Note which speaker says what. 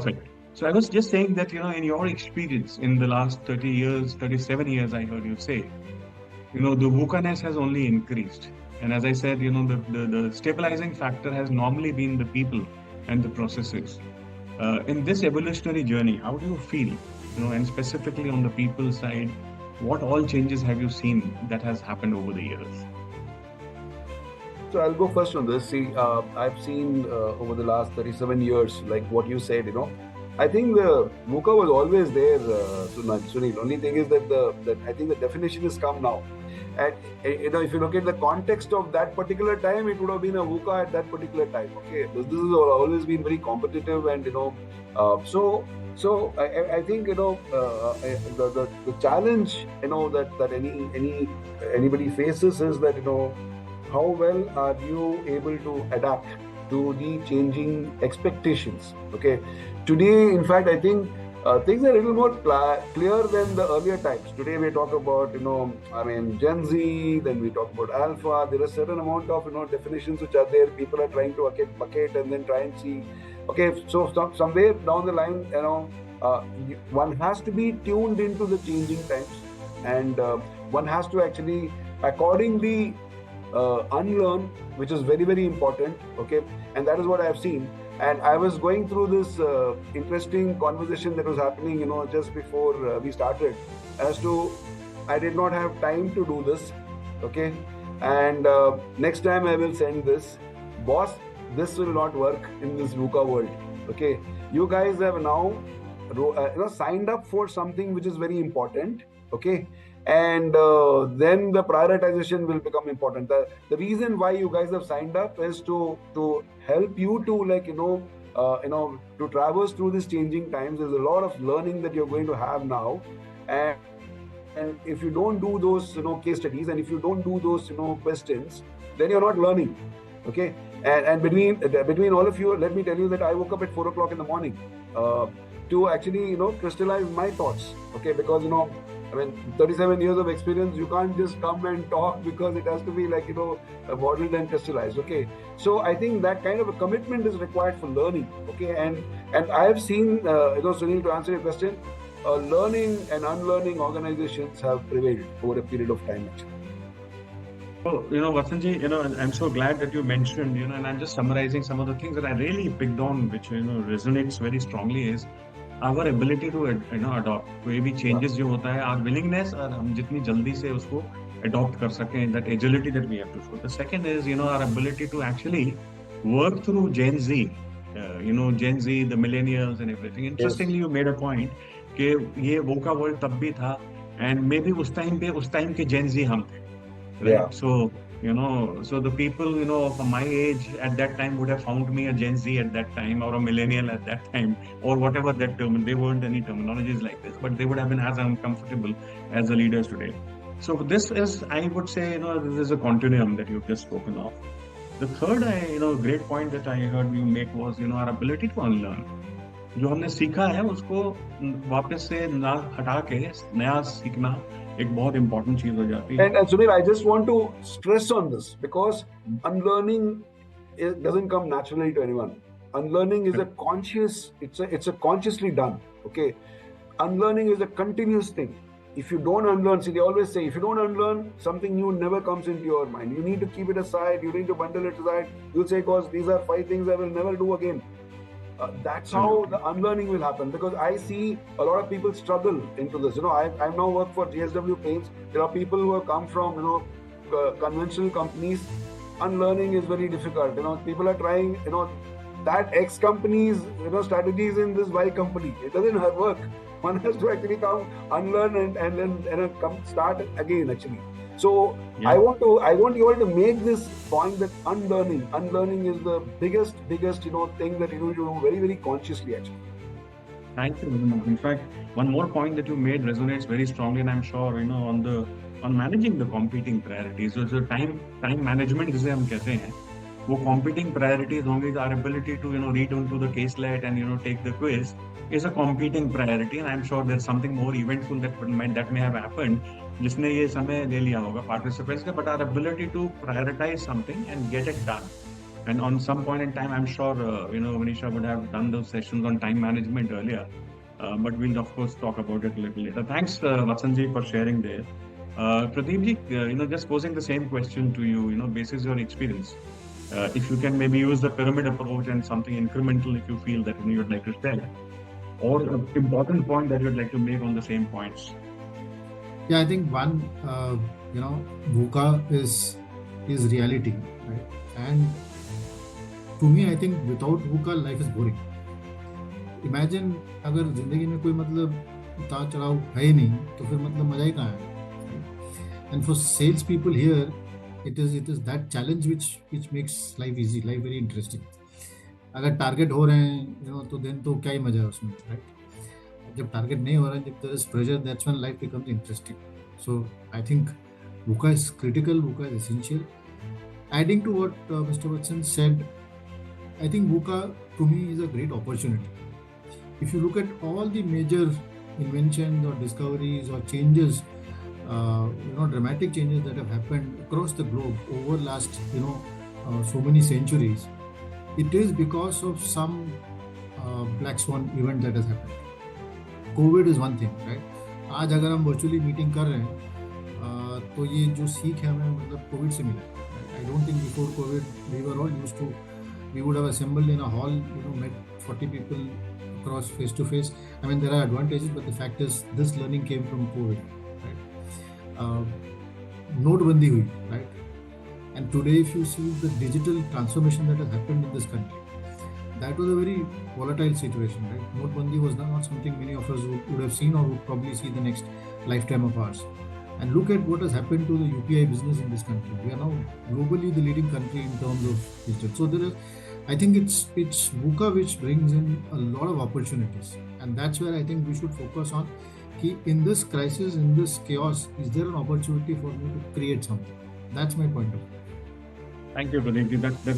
Speaker 1: Perfect. So I was just saying that, in your experience in the last 30 years, 37 years, I heard you say, the VUCA-ness has only increased. And as I said, the stabilizing factor has normally been the people and the processes. In this evolutionary journey, how do you feel, and specifically on the people side, what all changes have you seen that has happened over the years?
Speaker 2: So I'll go first on this. See, I've seen over the last 37 years, like what you said, I think the VUCA was always there, Sunil. Only thing is that I think the definition has come now. And if you look at the context of that particular time, it would have been a VUCA at that particular time. Okay, this has always been very competitive, and so I think the challenge that anybody faces is that how well are you able to adapt to the changing expectations? Okay, today, in fact, I think things are a little more clear than the earlier times. Today we talk about, Gen Z, then we talk about Alpha. There are a certain amount of, definitions which are there. People are trying to bucket and then try and see. Okay, so somewhere down the line, one has to be tuned into the changing times, and one has to actually accordingly unlearn, which is very, very important. Okay, and that is what I have seen. And I was going through this interesting conversation that was happening, just before we started, as to I did not have time to do this. Okay, and next time I will send this, boss. This will not work in this VUCA world. Okay, you guys have now signed up for something which is very important. Okay, and then the prioritization will become important. The reason why you guys have signed up is to help you to to traverse through these changing times. There's a lot of learning that you're going to have now, and if you don't do those case studies, and if you don't do those questions, then you're not learning. Okay, and between all of you, let me tell you that I woke up at 4 o'clock in the morning to actually crystallize my thoughts. Okay, because 37 years of experience, you can't just come and talk, because it has to be modeled and crystallized. Okay, so I think that kind of a commitment is required for learning. Okay, and I have seen, Sunil, to answer your question, learning and unlearning organizations have prevailed over a period of time, actually.
Speaker 1: So, Vasanji, I'm so glad that you mentioned, and I'm just summarizing some of the things that I really picked on, which, resonates very strongly, is our ability to adopt. कोई भी changes जो होता है, our willingness, और हम जितनी जल्दी से उसको adopt कर सकें, that agility that we have to show. The second is, our ability to actually work through Gen Z, Gen Z, the millennials and everything. Interestingly, you made a point कि ये VUCA world तब भी था, and maybe उस time के Gen Z हम थे. Right?
Speaker 2: Yeah.
Speaker 1: So, so the people, of my age at that time would have found me a Gen Z at that time, or a millennial at that time, or whatever that term. There weren't any terminologies like this, but they would have been as uncomfortable as the leaders today. So this is, I would say, this is a continuum that you've just spoken of. The third, great point that I heard you make was, our ability to unlearn. जो हमने सीखा है उसको वापस से ना हटा के नया सीखना एक बहुत important चीज हो जाती है.
Speaker 2: And Sunil, I just want to stress on this, because unlearning doesn't come naturally to anyone. Unlearning is it's a consciously done. Okay, unlearning is a continuous thing. If you don't unlearn, see, they always say, if you don't unlearn, something new never comes into your mind. You need to keep it aside. You need to bundle it aside. You'll say, because these are 5 things I will never do again. That's how the unlearning will happen, because I see a lot of people struggle into this. I now work for JSW Paints. There are people who have come from conventional companies. Unlearning is very difficult. People are trying that X company's strategies in this Y company. It doesn't work. One has to actually come unlearn and then come start again, actually. So yeah. I want you all to make this point that unlearning is the biggest thing that you do very, very consciously, actually.
Speaker 1: Thank you. In fact, one more point that you made resonates very strongly, and I'm sure on managing the competing priorities. So time management, जिसे हम कहते हैं, वो competing priorities होंगे. Our ability to read onto the caselet and take the quiz is a competing priority, and I'm sure there's something more eventful that may have happened जिसने ये समय ले लिया होगा participants का, but our ability to prioritize something and get it done And on some point in time, I'm sure, Manisha would have done those sessions on time management earlier. But we'll of course talk about it a little later. Thanks, Vatsanji, for sharing there. Pradeepji, just posing the same question to you, basis your experience. If you can maybe use the pyramid approach and something incremental if you feel that you'd like to share, or an important point that you'd like to make on the same points.
Speaker 3: Yeah, I think one, VUCA is reality, right? And to me, I think without VUCA, life is boring. Imagine अगर जिंदगी में कोई मतलब उतार चढ़ाव है ही नहीं तो फिर मतलब मजा ही कहाँ है? And for sales people here, it is that challenge which makes life easy, life very interesting. अगर टारगेट हो रहे हैं तो देन तो क्या ही मजा है उसमें, राइट? जब टारगेट नहीं हो रहा है, जब there is pressure, that's when life becomes interesting. So I think VUCA is critical, VUCA is essential. Adding to what Mr. Vatsan said, I think VUCA to me is a great opportunity. If you look at all the major inventions or discoveries or changes, dramatic changes that have happened across the globe over last, so many centuries, it is because of some black swan event that has happened. COVID is one thing, right? आज अगर हम virtually meeting कर रहे हैं, तो ये जो सीख है हमें मतलब COVID से मिला है. I don't think before COVID we would have assembled in a hall, met 40 people across face to face. I mean, there are advantages, but the fact is this learning came from COVID, right? Notebandi hui, right? And today, if you see the digital transformation that has happened in this country, that was a very volatile situation, right? Notebandi was not something many of us would have seen or would probably see the next lifetime of ours. And look at what has happened to the UPI business in this country. We are now globally the leading country in terms of digital. So I think it's VUCA which brings in a lot of opportunities, and that's where I think we should focus on. In this crisis, in this chaos, is there an opportunity for me to create something? That's my point of view.
Speaker 1: Thank you, Pradeep. That